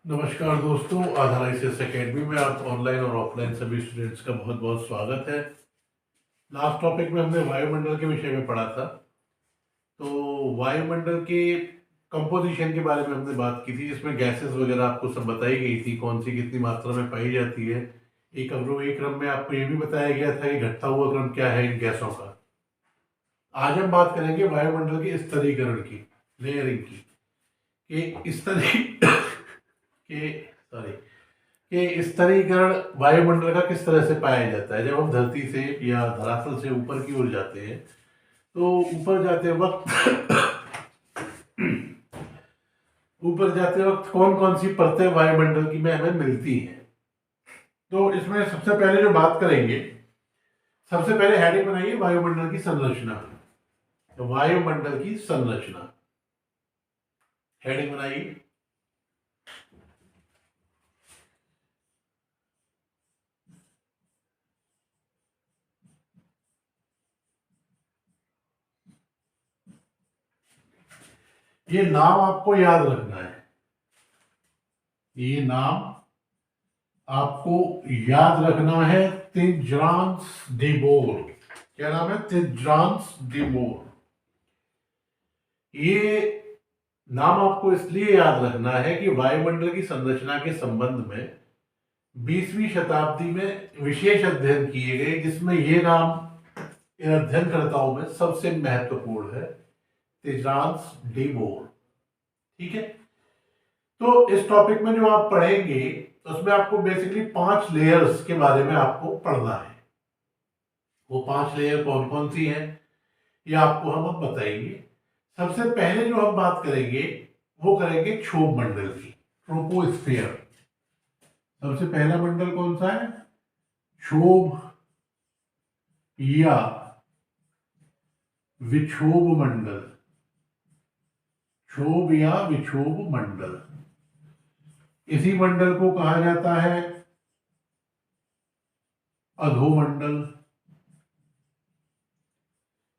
नमस्कार दोस्तों, आधार ICS academy में आप ऑनलाइन और ऑफलाइन सभी स्टूडेंट्स का बहुत बहुत स्वागत है। लास्ट टॉपिक में हमने वायुमंडल के विषय में पढ़ा था। तो वायुमंडल के कंपोजिशन के बारे में हमने बात की थी, जिसमें गैसेस वगैरह आपको सब बताई गई थी, कौन सी कितनी मात्रा में पाई जाती है। एक क्रम में आपको ये भी बताया गया था कि घटता हुआ क्रम क्या है इन गैसों का। आज हम बात करेंगे वायुमंडल के स्तरीकरण की, लेयरिंग की, कि स्तरी के सॉरी कि स्तरीकरण वायुमंडल का किस तरह से पाया जाता है। जब हम धरती से या धरातल से ऊपर की ओर जाते हैं, तो ऊपर जाते वक्त कौन कौन सी परतें वायुमंडल की में हमें मिलती हैं। तो इसमें सबसे पहले जो बात करेंगे, सबसे पहले हेडिंग बनाइए वायुमंडल की संरचना। तो वायुमंडल की संरचना हेडिंग बनाइए। ये नाम आपको याद रखना है, ये नाम आपको याद रखना है, तिज्रांस डी बोर। क्या नाम है? तिज्रांस डी बोर। ये नाम आपको इसलिए याद रखना है कि वायुमंडल की संरचना के संबंध में 20वीं शताब्दी में विशेष अध्ययन किए गए, जिसमें ये नाम इन अध्ययनकर्ताओं में सबसे महत्वपूर्ण है, तिज्रांस डी बोर। ठीक है। तो इस टॉपिक में जो आप पढ़ेंगे, उसमें आपको बेसिकली 5 लेयर्स के बारे में आपको पढ़ना है। वो 5 लेयर कौन कौन सी हैं, ये आपको हम अब बताएंगे। सबसे पहले जो हम बात करेंगे, वो करेंगे क्षोभ मंडल की, ट्रोपोस्फियर। सबसे पहला मंडल कौन सा है? क्षोभ या विक्षोभ मंडल। क्षोभ या विक्षोभ मंडल। इसी मंडल को कहा जाता है अधोमंडल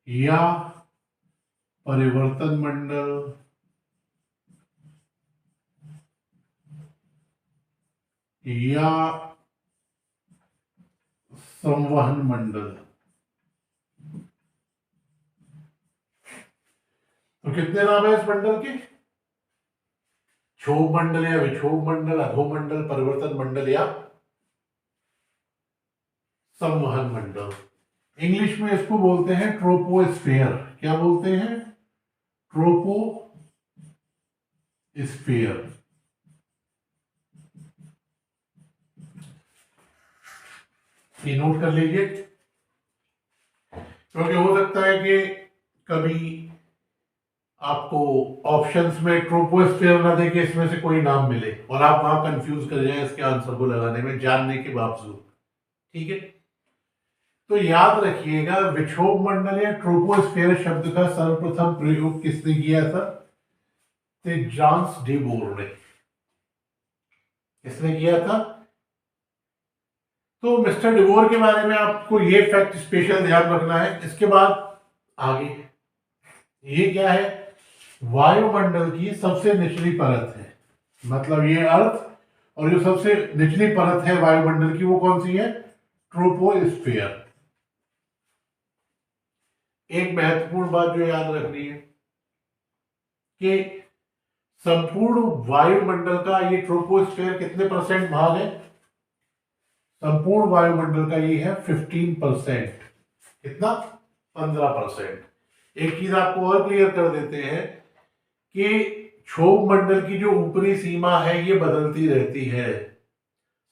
या परिवर्तन मंडल या संवहन मंडल। तो कितने नाम है इस मंडल के? क्षोभ मंडल या विक्षोभ मंडल, अधोमंडल, परिवर्तन मंडल या संवहन मंडल। इंग्लिश में इसको बोलते हैं ट्रोपोस्फेयर। क्या बोलते हैं? ट्रोपोस्फेयर। ये नोट कर लीजिए, क्योंकि हो सकता है कि कभी आपको ऑप्शंस में ट्रोपोस्फेयर ना देके इसमें से कोई नाम मिले और आप वहां कंफ्यूज कर जाए इसके आंसर को लगाने में, जानने के बावजूद। ठीक है। तो याद रखिएगा, विक्षोभ मंडल या ट्रोपोस्फेयर शब्द का सर्वप्रथम प्रयोग किसने किया था? तिज्रांस डी बोर ने। किसने किया था? तो मिस्टर डिवोर के बारे में आपको ये फैक्ट स्पेशल ध्यान रखना है। इसके बाद आगे ये क्या है? वायुमंडल की सबसे निचली परत है, मतलब ये अर्थ, और जो सबसे निचली परत है वायुमंडल की, वो कौन सी है? ट्रोपोस्फियर। एक महत्वपूर्ण बात जो याद रखनी है कि संपूर्ण वायुमंडल का ये ट्रोपोस्फियर कितने परसेंट भाग है? संपूर्ण वायुमंडल का ये है 15%। कितना? 15%। एक चीज आपको और क्लियर कर देते हैं कि क्षोभ मंडल की जो ऊपरी सीमा है ये बदलती रहती है।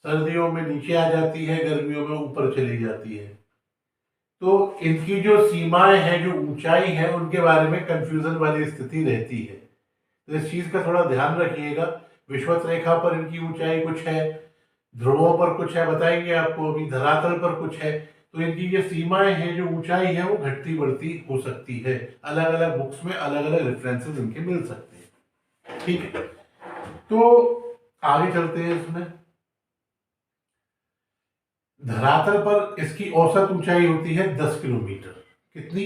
सर्दियों में नीचे आ जाती है, गर्मियों में ऊपर चली जाती है। तो इनकी जो सीमाएं हैं, जो ऊंचाई है, उनके बारे में कंफ्यूजन वाली स्थिति रहती है। तो इस चीज का थोड़ा ध्यान रखिएगा। विषुवत रेखा पर इनकी ऊंचाई कुछ है, ध्रुवों पर कुछ है, बताएंगे आपको अभी, धरातल पर कुछ है। तो इनकी जो सीमाएं हैं, जो ऊंचाई है, वो घटती बढ़ती हो सकती है। अलग अलग बुक्स में अलग अलग रेफरेंसेस इनके मिल सकते हैं। ठीक है। तो आगे चलते हैं। इसमें धरातल पर इसकी औसत ऊंचाई होती है 10 किलोमीटर। कितनी?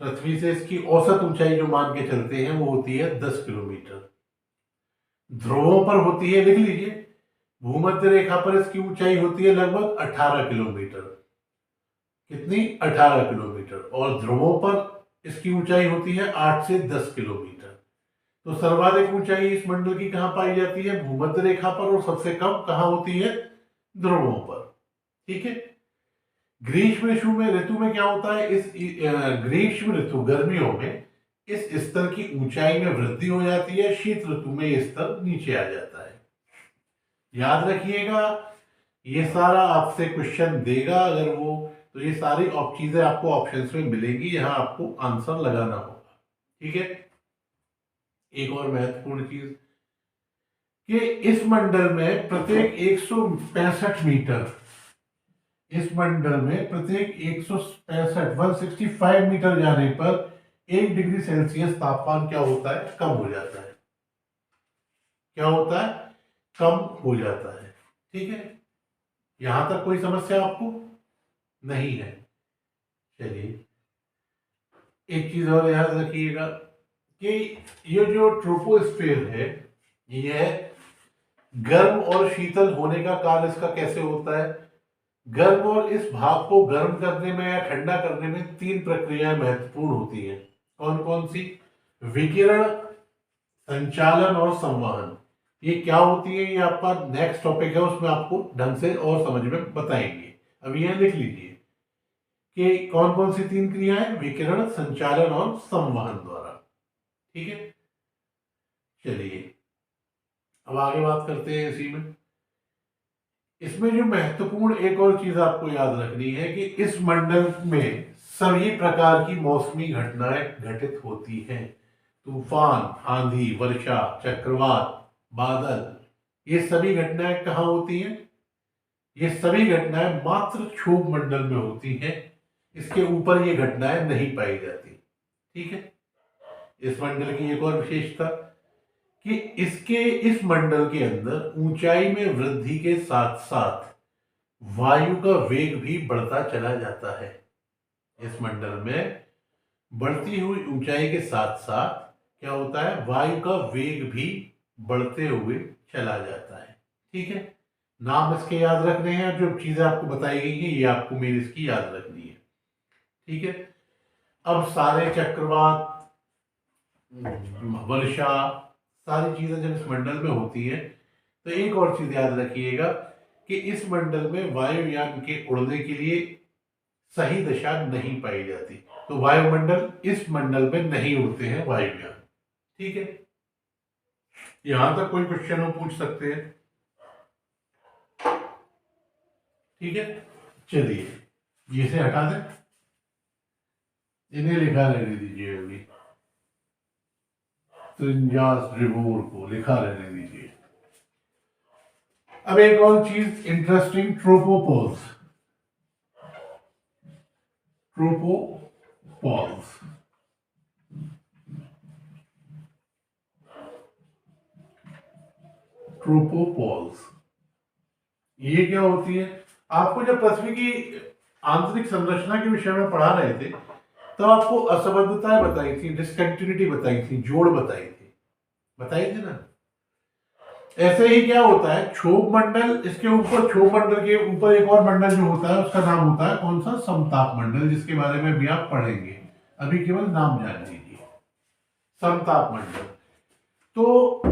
पृथ्वी से इसकी औसत ऊंचाई जो मान के चलते हैं वो होती है 10 किलोमीटर। ध्रुवों पर होती है, लिख लीजिए, भूमध्य रेखा पर इसकी ऊंचाई होती है लगभग 18 किलोमीटर। कितनी? 18 किलोमीटर। और ध्रुवों पर इसकी ऊंचाई होती है 8 से 10 किलोमीटर। तो सर्वाधिक ऊंचाई इस मंडल की कहां पाई जाती है? भूमध्य रेखा पर। और सबसे कम कहां होती है? ध्रुवों पर। ठीक है। ग्रीष्म ऋतु में क्या होता है? इस ग्रीष्म ऋतु, गर्मियों में इस स्तर की ऊंचाई में वृद्धि हो जाती है, शीत ऋतु में ये स्तर नीचे आ जाता है। याद रखिएगा, ये सारा आपसे क्वेश्चन देगा अगर वो, तो ये सारी चीजें आपको ऑप्शंस में मिलेंगी, यहां आपको आंसर लगाना होगा। ठीक है। एक और महत्वपूर्ण चीज कि इस मंडल में प्रत्येक 165 मीटर, इस मंडल में प्रत्येक 165 मीटर जाने पर 1 डिग्री सेल्सियस तापमान क्या होता है? कम हो जाता है। क्या होता है? कम हो जाता है। ठीक है। यहां तक कोई समस्या आपको नहीं है? चलिए, एक चीज और याद रखिएगा कि ये जो ट्रोपोस्फीयर है, यह गर्म और शीतल होने का काल इसका कैसे होता है? गर्म और इस भाप को गर्म करने में या ठंडा करने में 3 प्रक्रियाएं महत्वपूर्ण होती हैं। कौन कौन सी? विकिरण, संचालन और संवहन। ये क्या होती है? ये आपका नेक्स्ट टॉपिक है, उसमें आपको ढंग से और समझ में बताएंगे। अब यह लिख लीजिए कि कौन कौन सी 3 क्रियाएं? विकिरण, संचालन और संवहन द्वारा। ठीक है। चलिए, अब आगे बात करते हैं इसी में। इसमें जो महत्वपूर्ण एक और चीज आपको याद रखनी है कि इस मंडल में सभी प्रकार की मौसमी घटनाएं घटित होती हैं। तूफान, आंधी, वर्षा, चक्रवात, बादल, ये सभी घटनाएं कहाँ होती हैं? ये सभी घटनाएं मात्र क्षोभ मंडल में होती हैं। इसके ऊपर ये घटनाएं नहीं पाई जाती। ठीक है। इस मंडल की एक और विशेषता कि इस मंडल के अंदर ऊंचाई में वृद्धि के साथ साथ वायु का वेग भी बढ़ता चला जाता है। इस मंडल में बढ़ती हुई ऊंचाई के साथ साथ क्या होता है? वायु का वेग भी बढ़ते हुए चला जाता है। ठीक है। नाम इसके याद रखने हैं, जो चीजें आपको बताई गई हैं ये आपको मेरी इसकी याद रखनी है। ठीक है। अब सारे चक्रवात, वर्षा, सारी चीजें जब इस मंडल में होती है तो एक और चीज याद रखिएगा कि इस मंडल में वायुयान के उड़ने के लिए सही दिशा नहीं पाई जाती। तो वायुमंडल, इस मंडल में नहीं उड़ते हैं वायुयान। ठीक है। यहां तक कोई क्वेश्चन हो पूछ सकते हैं। ठीक है। चलिए, ये से हटा दें, इन्हें लिखा रहने दीजिए। अभी त्रिंजास रिवोर को लिखा रहने दीजिए। अब एक और चीज इंटरेस्टिंग, ट्रोपोपॉज। ट्रोपोपॉज ट्रोपोपॉज ये क्या होती है? आपको जब पृथ्वी की आंतरिक संरचना के विषय में पढ़ा रहे थे तो आपको असंबद्धताएं बताई थी, डिसकंटिन्यूटी बताई थी, जोड़ बताई थी ना। ऐसे ही क्या होता है, क्षोभ मंडल, इसके ऊपर, क्षोभ मंडल के ऊपर एक और मंडल जो होता है उसका नाम होता है कौन सा? समताप मंडल, जिसके बारे में भी आप पढ़ेंगे। अभी केवल नाम जान लीजिए, समताप मंडल। तो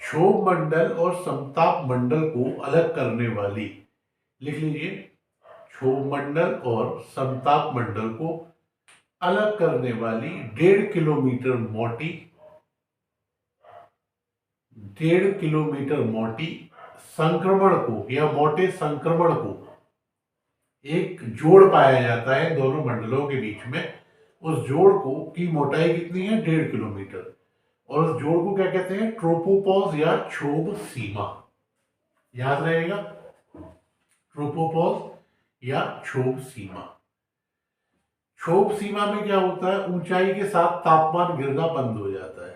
क्षोभ मंडल और समताप मंडल को अलग करने वाली, लिख लीजिए, क्षोभ मंडल और समताप मंडल को अलग करने वाली 1.5 किलोमीटर मोटी, 1.5 किलोमीटर मोटी संक्रमण को या मोटे संक्रमण को एक जोड़ पाया जाता है दोनों मंडलों के बीच में। उस जोड़ को की मोटाई कितनी है? 1.5 किलोमीटर। और उस जोड़ को क्या कहते हैं? ट्रोपोपॉज या क्षोभ सीमा। याद रहेगा, ट्रोपोपॉज या क्षोभ सीमा। क्षोभ सीमा में क्या होता है? ऊंचाई के साथ तापमान गिरना बंद हो जाता है।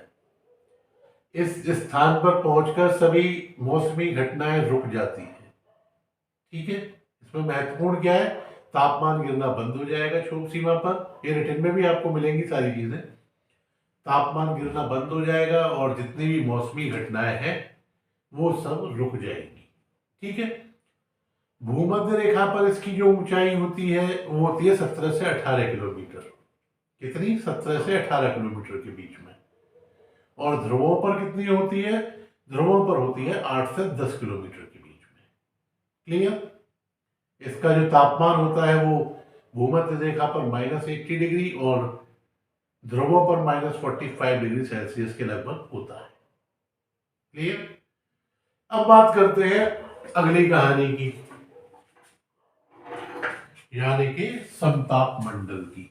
इस स्थान पर पहुंचकर सभी मौसमी घटनाएं रुक जाती हैं। ठीक है। इसमें महत्वपूर्ण क्या है? तापमान गिरना बंद हो जाएगा क्षोभ सीमा पर। ये रिटर्न में भी आपको मिलेंगी सारी चीजें। तापमान गिरना बंद हो जाएगा और जितनी भी मौसमी घटनाएं हैं वो सब रुक जाएंगी। ठीक है। भूमध्य रेखा पर इसकी जो ऊंचाई होती है वो होती है 17 से 18 किलोमीटर। कितनी? 17 से 18 किलोमीटर के बीच में। और ध्रुवों पर कितनी होती है? ध्रुवों पर होती है 8 से 10 किलोमीटर के बीच में। क्लियर? इसका जो तापमान होता है वो भूमध्य रेखा पर -80 डिग्री और ध्रुवों पर -45 डिग्री सेल्सियस के लगभग होता है। क्लियर? अब बात करते हैं अगली कहानी की, यानी कि समताप मंडल की।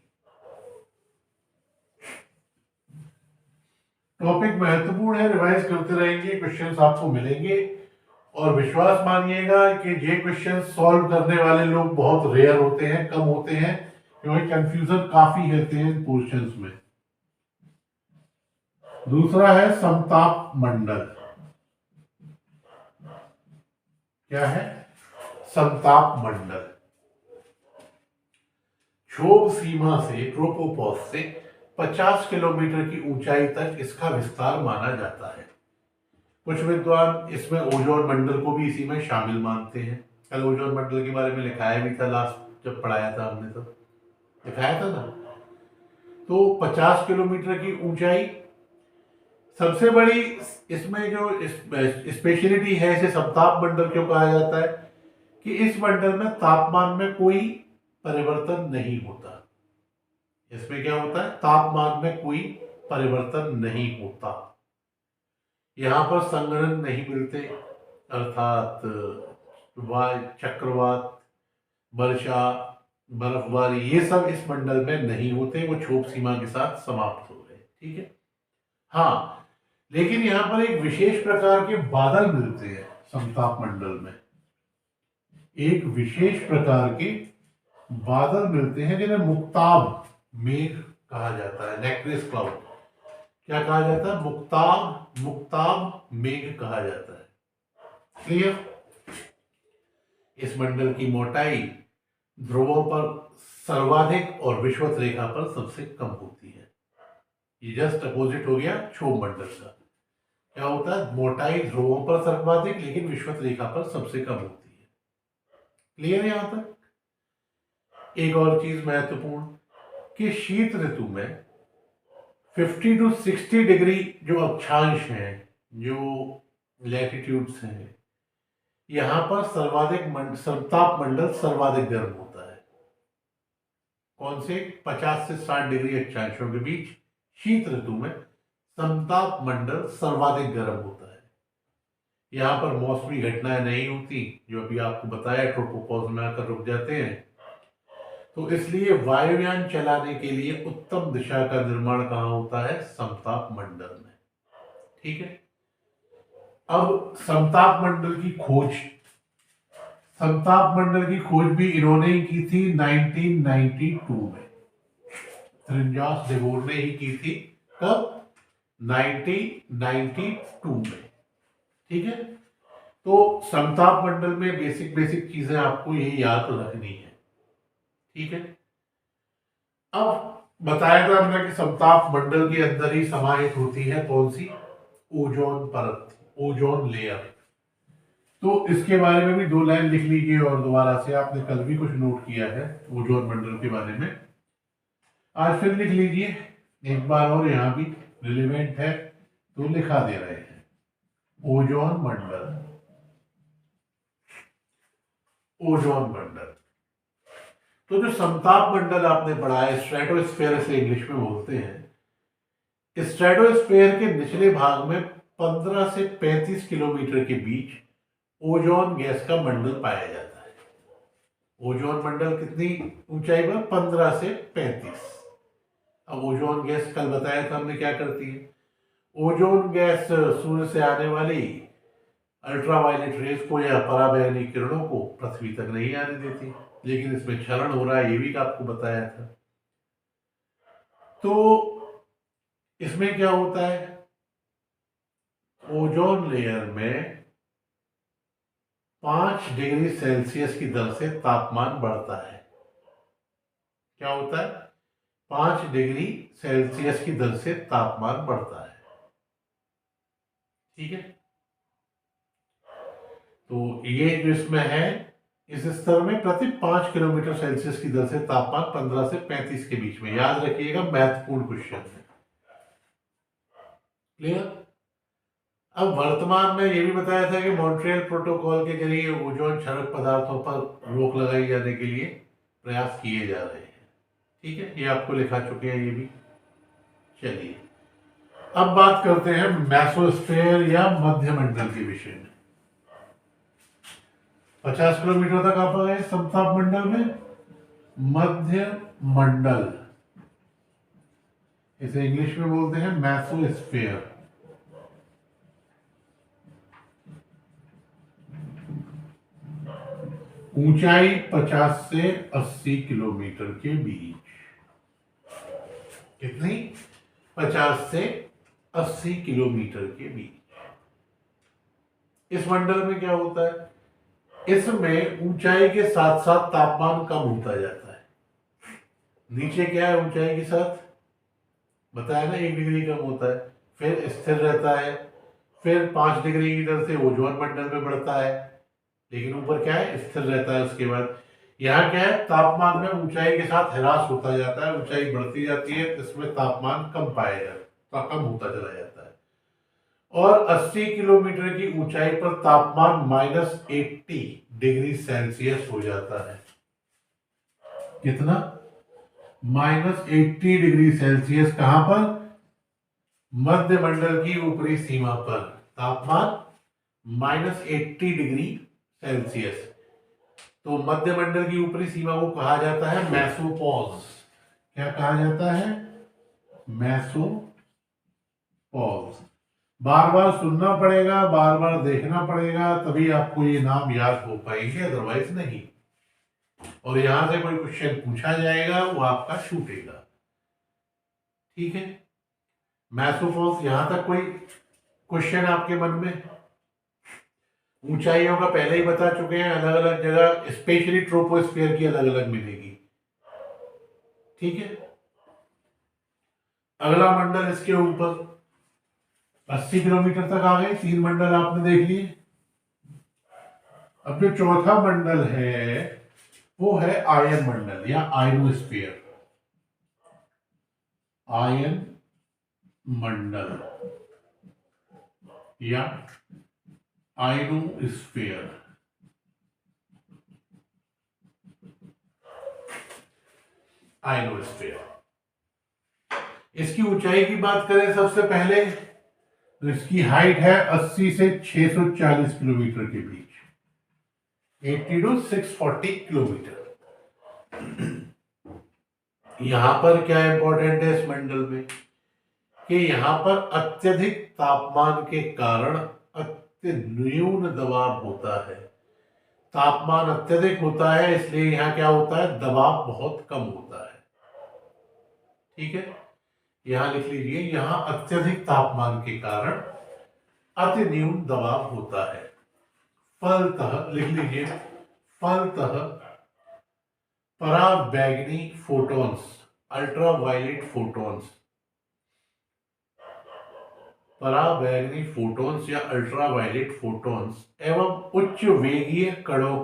टॉपिक महत्वपूर्ण है, रिवाइज करते रहेंगे, क्वेश्चंस आपको मिलेंगे और विश्वास मानिएगा कि ये क्वेश्चन सॉल्व करने वाले लोग बहुत रेयर होते हैं, कम होते हैं, क्योंकि कंफ्यूजन काफी रहते हैं इन क्वेश्चंस में। दूसरा है समताप मंडल। क्या है? समताप मंडल। क्षोभ सीमा से, ट्रोपोपॉज से 50 किलोमीटर की ऊंचाई तक इसका विस्तार माना जाता है। कुछ विद्वान इसमें ओजोन मंडल को भी इसी में शामिल मानते हैं। कल ओजोन मंडल के बारे में लिखाया भी था, लास्ट जब पढ़ाया था हमने तो लिखाया था ना। तो 50 किलोमीटर की ऊंचाई। सबसे बड़ी इसमें जो स्पेशलिटी है, इसे समताप मंडल क्यों कहा जाता है, कि इस मंडल में तापमान में कोई परिवर्तन नहीं होता। इसमें क्या होता है? तापमान में कोई परिवर्तन नहीं होता। यहां पर संघनन नहीं मिलते, अर्थात चक्रवात, वर्षा, बर्फबारी, ये सब इस मंडल में नहीं होते, वो क्षोभ सीमा के साथ समाप्त हो गए। ठीक है। हाँ, लेकिन यहां पर एक विशेष प्रकार के बादल मिलते हैं समताप मंडल में। एक विशेष प्रकार के बादल मिलते हैं जिन्हें मुक्ताब मेघ कहा जाता है, नेक्रेस क्लाउड। क्या कहा जाता है? मुक्ताब, मुक्ताब मेघ कहा जाता है। क्लियर? इस मंडल की मोटाई ध्रुवों पर सर्वाधिक और विषुवत रेखा पर सबसे कम होती है। ये जस्ट अपोजिट हो गया क्षोभ मंडल का। क्या होता है? मोटाई ध्रुवों पर सर्वाधिक लेकिन विषुवत रेखा पर सबसे कम होती है। क्लियर है यहां तक? एक और चीज महत्वपूर्ण, कि शीत ऋतु में 50 to 60 डिग्री जो अक्षांश हैं, जो लैटिट्यूड्स हैं, यहां पर समताप मंडल सर्वाधिक गर्म होता है। कौन से? 50 से 60 डिग्री अक्षांशों के बीच शीत ऋतु में समताप मंडल सर्वाधिक गर्म होता है। यहां पर मौसमी घटनाएं नहीं होती, जो अभी आपको बताया, ट्रोपोपॉज में आकर रुक जाते हैं। तो इसलिए वायुयान चलाने के लिए उत्तम दिशा का निर्माण कहां होता है? समताप मंडल में। ठीक है। अब समताप मंडल की खोज, समताप मंडल की खोज भी इन्होंने ही की थी 1992 में। त्रिंजास डेवोर ने ही की थी। कब? 1992 में। ठीक है। तो समताप मंडल में बेसिक बेसिक चीजें आपको यही याद रखनी है। ठीक है। अब बताया था हमने कि समताप मंडल के अंदर ही समाहित होती है कौन सी? ओजोन परत, ओजोन लेयर। तो इसके बारे में भी 2 लाइन लिख लीजिए, और दोबारा से, आपने कल भी कुछ नोट किया है ओजोन मंडल के बारे में, आज फिर लिख लीजिए एक बार और, यहां भी रिलेवेंट है तो लिखा दे रहे हैं। ओजोन मंडल, ओजोन मंडल। तो जो समताप मंडल आपने पढ़ा है, स्ट्रेटोस्फेयर से इंग्लिश में बोलते हैं, स्ट्रेटोस्फेयर के निचले भाग में 15 से 35 किलोमीटर के बीच ओजोन गैस का मंडल पाया जाता है। ओजोन मंडल कितनी ऊंचाई पर? 15 से 35। अब ओजोन गैस कल बताया था हमने क्या करती है। ओजोन गैस सूर्य से आने वाली अल्ट्रावायलेट रेस को या पराबैंगनी किरणों को पृथ्वी तक नहीं आने देती, लेकिन इसमें क्षरण हो रहा है, ये भी आपको बताया था। तो इसमें क्या होता है? ओजोन लेयर में 5 डिग्री सेल्सियस की दर से तापमान बढ़ता है। क्या होता है? 5 डिग्री सेल्सियस की दर से तापमान बढ़ता है। ठीक है, तो ये जो इसमें है, इस स्तर में प्रति 5 किलोमीटर सेल्सियस की दर से तापमान 15 से 35 के बीच में। याद रखिएगा, महत्वपूर्ण क्वेश्चन है। क्लियर। अब वर्तमान में ये भी बताया था कि मॉन्ट्रियल प्रोटोकॉल के जरिए ओजोन क्षरक पदार्थों पर रोक लगाई जाने के लिए प्रयास किए जा रहे हैं। ठीक है, ये आपको लिखा चुके हैं ये भी। चलिए, अब बात करते हैं मेसोस्फेयर या मध्यमंडल के विषय में। 50 किलोमीटर तक आप आए समताप मंडल में। मध्य मंडल, इसे इंग्लिश में बोलते हैं मेसोस्फेयर। ऊंचाई 50 से 80 किलोमीटर के बीच। कितनी? 50 से 80 किलोमीटर के बीच। इस मंडल में क्या होता है, इसमें ऊंचाई के साथ साथ तापमान कम होता जाता है। नीचे क्या है, ऊंचाई के साथ बताया ना 1 डिग्री कम होता है, फिर स्थिर रहता है, फिर 5 डिग्री की दर से ओजोन मंडल में बढ़ता है, लेकिन ऊपर क्या है, स्थिर रहता है। उसके बाद यहाँ क्या है, तापमान में ऊंचाई के साथ ह्रास होता जाता है, ऊंचाई बढ़ती जाती है, इसमें तापमान कम पाया जाता है, कम होता चला जाता है। और 80 किलोमीटर की ऊंचाई पर तापमान -80 डिग्री सेल्सियस हो जाता है। कितना? -80 डिग्री सेल्सियस। कहां पर? मध्य मंडल की ऊपरी सीमा पर तापमान -80 डिग्री सेल्सियस। तो मध्य मंडल की ऊपरी सीमा को कहा जाता है मेसोपॉज। क्या कहा जाता है? मेसोपॉज। बार बार सुनना पड़ेगा, बार बार देखना पड़ेगा, तभी आपको ये नाम याद हो पाएंगे, अदरवाइज नहीं। और यहां से कोई क्वेश्चन पूछा जाएगा, वो आपका छूटेगा। ठीक है, मेसोपॉज। यहां तक कोई क्वेश्चन आपके मन में? ऊंचाइयों का पहले ही बता चुके हैं, अलग अलग जगह, स्पेशली ट्रोपोस्फियर की अलग अलग मिलेगी। ठीक है, अगला मंडल इसके ऊपर 80 किलोमीटर तक आ गए। 3 मंडल आपने देख लिए। अब जो चौथा मंडल है वो है आयन मंडल या आयनोस्फीयर। आयन मंडल या आयनोस्फीयर। आयनोस्फीयर, इसकी ऊंचाई की बात करें सबसे पहले, तो इसकी हाइट है 80 से 640 किलोमीटर के बीच। 80 to 640 किलोमीटर। यहां पर क्या इंपॉर्टेंट है इस मंडल में, कि यहां पर अत्यधिक तापमान के कारण न्यून दबाव होता है। तापमान अत्यधिक होता है, इसलिए यहां क्या होता है, दबाव बहुत कम होता है। ठीक है, यहां लिख लीजिए, यहां अत्यधिक तापमान के कारण अति न्यून दबाव होता है। फलतः लिख लीजिए, फलतः पराबैंगनी फोटॉन्स, अल्ट्रावायलेट फोटॉन्स, पराबैंगनी फोटॉन्स या अल्ट्रावायलेट फोटॉन्स एवं उच्च वेगीय कणों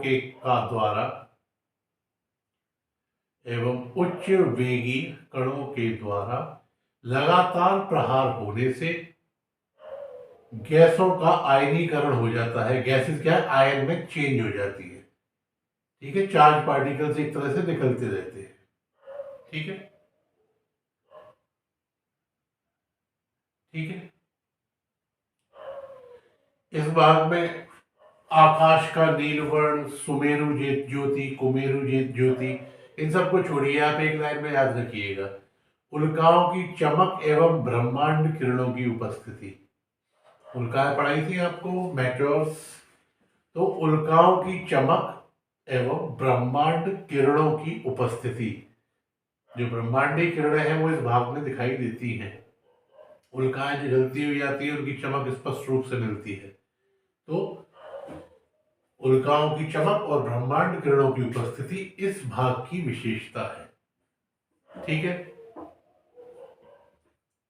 के द्वारा लगातार प्रहार होने से गैसों का आयनीकरण हो जाता है। गैसेस क्या, आयन में चेंज हो जाती है। ठीक है, चार्ज पार्टिकल्स एक तरह से निकलते रहते हैं। ठीक है, ठीक है। इस भाग में आकाश का नीलवर्ण, सुमेरु ज्योति, कुमेरु ज्योति, इन सबको छोड़िए, आप एक लाइन में याद रखिएगा। उल्काओं की चमक एवं ब्रह्मांड किरणों की उपस्थिति। उल्काएं पढ़ाई थी आपको, मेटोर्स। तो उल्काओं की चमक एवं ब्रह्मांड किरणों की उपस्थिति, जो ब्रह्मांडीय किरणें हैं वो इस भाग में दिखाई देती हैं। उल्काएं जो जलती हुई आती है, उनकी चमक स्पष्ट रूप से मिलती है। तो उल्काओं की चमक और ब्रह्मांड किरणों की उपस्थिति इस भाग की विशेषता है। ठीक है,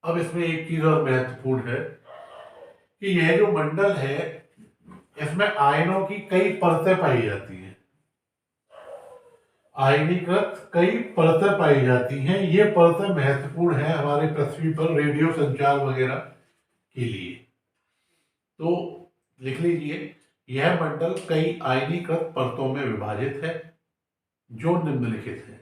अब इसमें एक चीज और महत्वपूर्ण है कि यह जो मंडल है इसमें आयनों की कई परतें पाई जाती हैं, आयनीकृत कई परतें पाई जाती हैं। ये परतें महत्वपूर्ण है हमारे पृथ्वी पर रेडियो संचार वगैरह के लिए। तो लिख लीजिए, यह मंडल कई आयनीकृत परतों में विभाजित है जो निम्नलिखित है।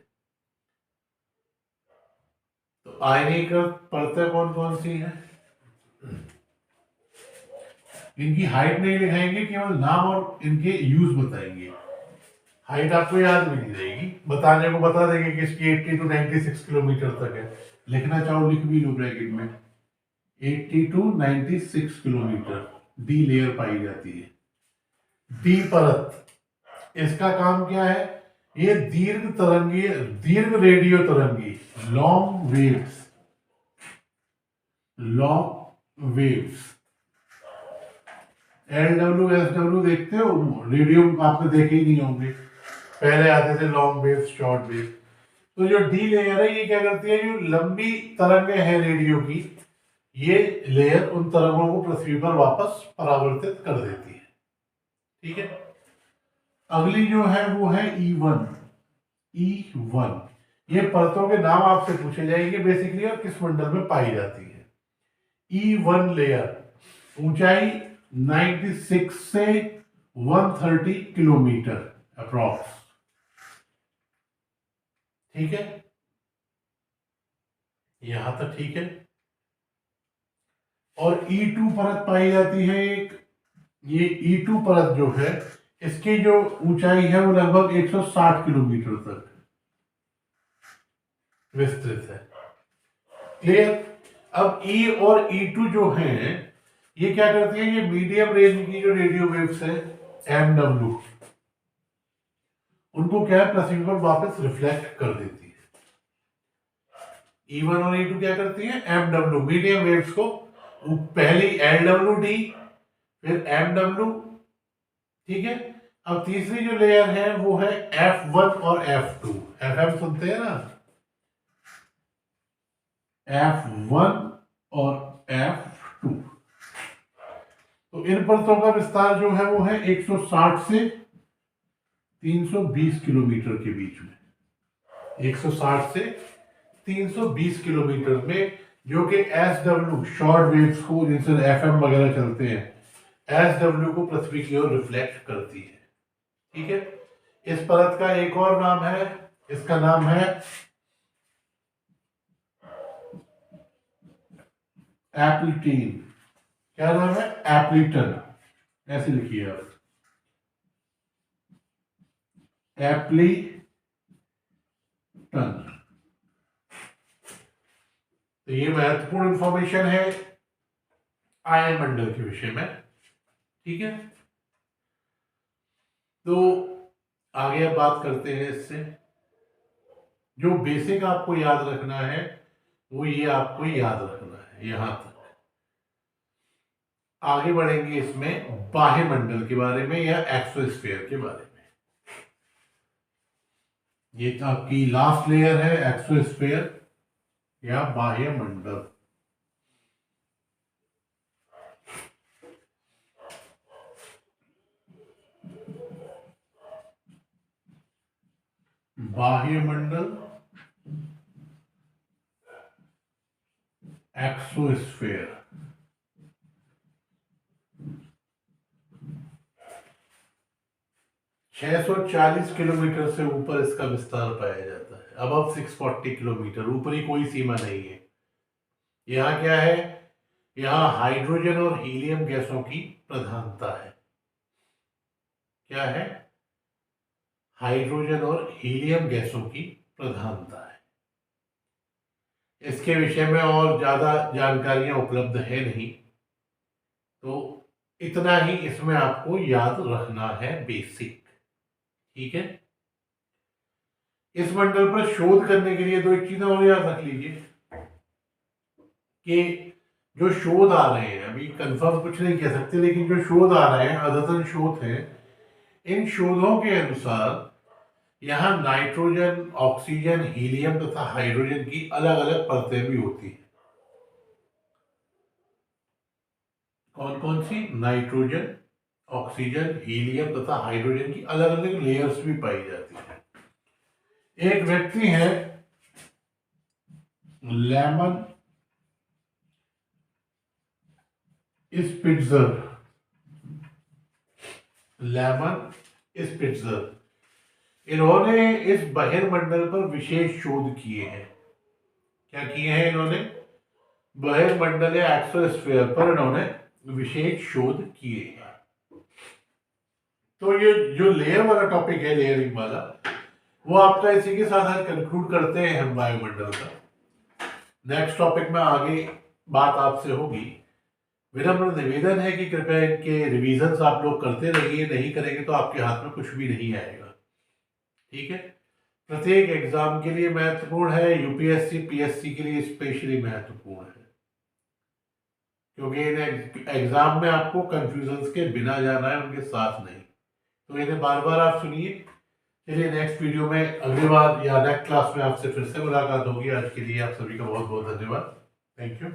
तो आयनीकृत परतें कौन कौन सी हैं? इनकी हाइट नहीं लिखाएंगे, केवल नाम और इनके यूज बताएंगे। हाइट आपको याद भी नहीं रहेगी, बताने को बता देंगे कि इसकी 80 टू 96 किलोमीटर तक है। लिखना चाहो लिख भी लो ब्रैकेट में, 80 टू 96 किलोमीटर डी लेयर पाई जाती है। डी परत, इसका काम क्या है? ये दीर्घ तरंगी, दीर्घ रेडियो तरंगी, long waves, long waves. LW SW देखते हो, रेडियो आपने देखे ही नहीं होंगे, पहले आते थे लॉन्ग वेव्स, शॉर्ट वेव। तो जो डी लेयर है ये क्या करती है? जो लंबी तरंगें हैं रेडियो की, ये लेयर उन तरंगों को पृथ्वी पर वापस परावर्तित कर देती है। ठीक है, अगली जो है वो है E1। E1 ये परतों के नाम आपसे पूछे जाएंगे बेसिकली और किस मंडल में पाई जाती है। E1 लेयर ऊंचाई 96 से 130 किलोमीटर अप्रॉक्स। ठीक है, यहां तक ठीक है। और E2 परत पाई जाती है एक, ये E2 परत जो है इसकी जो ऊंचाई है वो लगभग 160 किलोमीटर तक विस्तृत है। क्लियर? अब E और E2 जो है ये क्या करती है? ये मीडियम रेंज की जो रेडियो वेव्स है MW, उनको क्या है पृथ्वी पर वापस रिफ्लेक्ट कर देती है। E1 और E2 क्या करती है? MW मीडियम वेव्स को, पहली LWD फिर MW। ठीक है, अब तीसरी जो लेयर है वो है F1 और F2। FM सुनते हैं ना, F1 और F2। तो इन परतों का विस्तार जो है वो है 160 से 320 किलोमीटर के बीच में, 160 से 320 किलोमीटर में, जो कि SW शॉर्ट वेव्स को, जिनसे FM वगैरह चलते हैं, SW को पृथ्वी की ओर रिफ्लेक्ट करती है। ठीक है, इस परत का एक और नाम है, इसका नाम है एप्लिटीन। क्या नाम है? एप्लीटन, ऐसे लिखिए आप, एप्लीटन। तो ये महत्वपूर्ण इंफॉर्मेशन है आयन मंडल के विषय में। ठीक है, तो आगे अब बात करते हैं इससे। जो बेसिक आपको याद रखना है वो ये आपको याद रखना है यहां तक। आगे बढ़ेंगे इसमें बाह्य मंडल के बारे में या एक्सोस्फीयर के बारे में। ये आपकी लास्ट लेयर है एक्सोस्फीयर या बाह्य मंडल। बाह्य मंडल, एक्सोस्फीयर। छह 640 किलोमीटर से ऊपर इसका विस्तार पाया जाता है। अब 640 किलोमीटर, ऊपरी कोई सीमा नहीं है। यहाँ क्या है? यहाँ हाइड्रोजन और हीलियम गैसों की प्रधानता है। क्या है? हाइड्रोजन और हीलियम गैसों की प्रधानता है। इसके विषय में और ज्यादा जानकारियां उपलब्ध है नहीं, तो इतना ही इसमें आपको याद रखना है बेसिक। ठीक है, इस मंडल पर शोध करने के लिए दो एक चीजें और याद रख लीजिए कि जो शोध आ रहे हैं, अभी कंफर्म कुछ नहीं कह सकते, लेकिन जो शोध आ रहे हैं, अद्यतन शोध हैं, इन शोधों के अनुसार यहाँ नाइट्रोजन, ऑक्सीजन, हीलियम तथा हाइड्रोजन की अलग अलग परतें भी होती हैं। कौन कौन सी? नाइट्रोजन, ऑक्सीजन, हीलियम तथा हाइड्रोजन की अलग अलग लेयर्स भी पाई जाती है। एक व्यक्ति है लेमन स्पिट्जर, लेमन स्पिट्जर, इन्होंने इस बहिर्मंडल पर विशेष शोध किए हैं। क्या किए हैं इन्होंने? बहिर्मंडल या एक्सोस्फीयर पर इन्होंने विशेष शोध किए हैं। तो ये जो लेयर वाला टॉपिक है, लेयरिंग वाला, वो आपका इसी के साथ आज कंक्लूड करते हैं हम वायुमंडल का। नेक्स्ट टॉपिक में आगे बात आपसे होगी। विनम्र निवेदन है कि कृपया इनके रिवीजन्स आप लोग करते रहिए, नहीं करेंगे तो आपके हाथ में कुछ भी नहीं आएगा। ठीक है? प्रत्येक एग्जाम के लिए महत्वपूर्ण है, यूपीएससी पीएससी के लिए स्पेशली महत्वपूर्ण है, क्योंकि इन एग्जाम में आपको कंफ्यूजन्स के बिना जाना है, उनके साथ नहीं। तो इन्हें बार बार आप सुनिए। चलिए नेक्स्ट वीडियो में अगली बार या नेक्स्ट क्लास में आपसे फिर से मुलाकात होगी। आज के लिए आप सभी का बहुत बहुत धन्यवाद। Thank you.